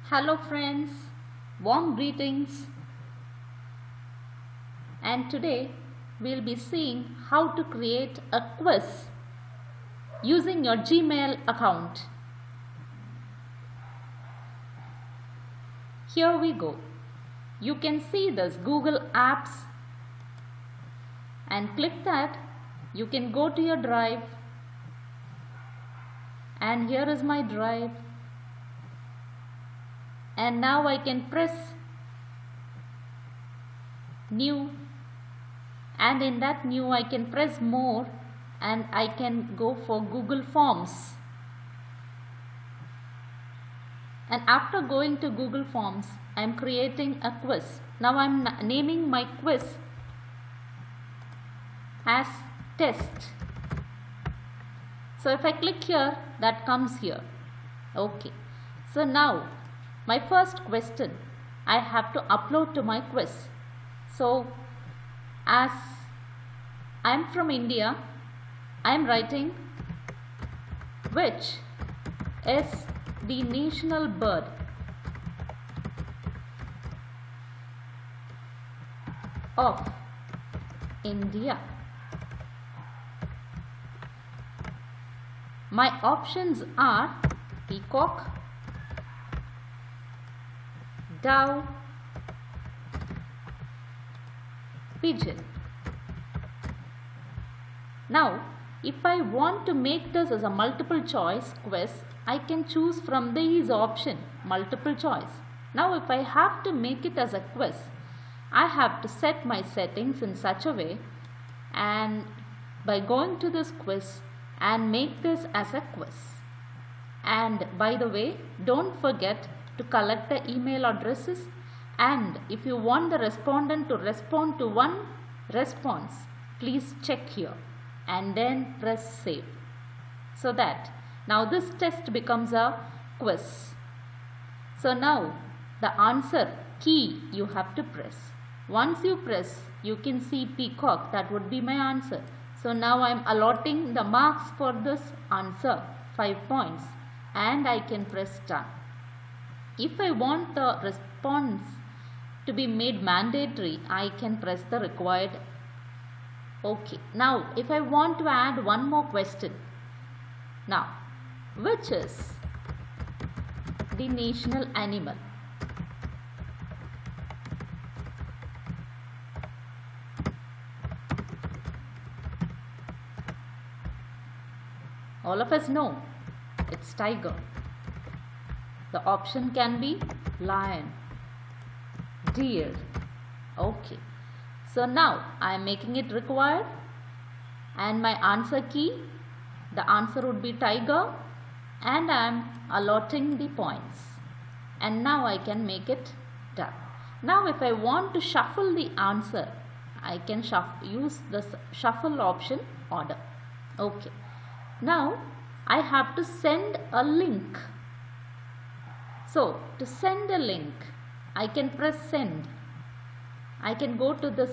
Hello friends, warm greetings, and today we'll be seeing how to create a quiz using your Gmail account. Here we go. You can see this Google Apps and click that. You can go to your drive, and here is my drive. And now I can press new, and in that new I can press more and I can go for Google Forms. And after going to Google Forms, I am creating a quiz. Now I am naming my quiz as test. So if I click here, that comes here. Okay. So now my first question I have to upload to my quiz. So as I am from India, I am writing which is the national bird of India. My options are peacock, dove, pigeon. Now, if I want to make this as a multiple choice quiz, I can choose from these options, multiple choice. Now, if I have to make it as a quiz, I have to set my settings in such a way, and by going to this quiz and make this as a quiz. And by the way, don't forget to collect the email addresses, and if you want the respondent to respond to one response, please check here and then press save, so that now this test becomes a quiz. So now the answer key you have to press. Once you press, you can see peacock, that would be my answer. So now I am allotting the marks for this answer, 5 points, and I can press done. If I want the response to be made mandatory, I can press the required OK. Now if I want to add one more question. Now, which is the national animal? All of us know it's tiger. The option can be lion, deer. Okay. So now I am making it required, and my answer key, the answer would be tiger, and I am allotting the points. And now I can make it done. Now if I want to shuffle the answer, I can use the shuffle option order. Okay. Now I have to send a link. So to send a link, I can press send. I can go to this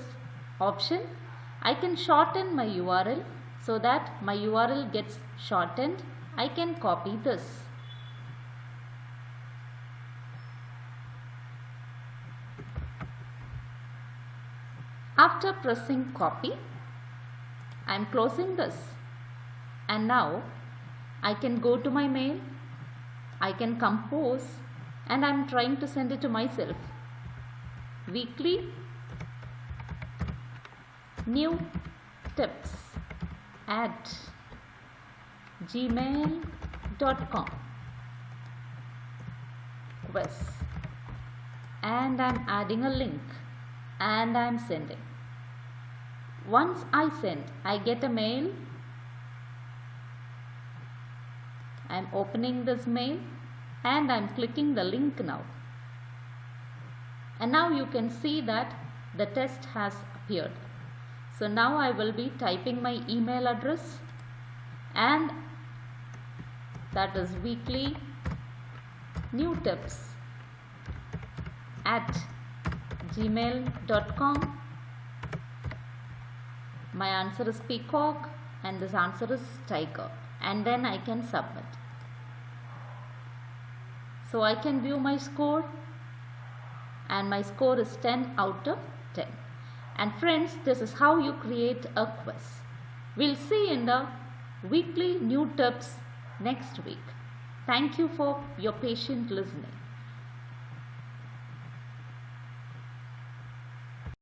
option. I can shorten my URL so that my URL gets shortened. I can copy this. After pressing copy, I am closing this. And now I can go to my mail, I can compose, and I am trying to send it to myself. Weekly new tips at gmail.com quiz, and I am adding a link and I am sending. Once I send, I get a mail. I am opening this mail and I am clicking the link now. And now you can see that the test has appeared. So now I will be typing my email address, and that is weekly new tips at gmail.com. My answer is peacock and this answer is tiger, and then I can submit. So I can view my score, and my score is 10 out of 10. And friends, this is how you create a quiz. We'll see in the weekly new tips next week. Thank you for your patient listening.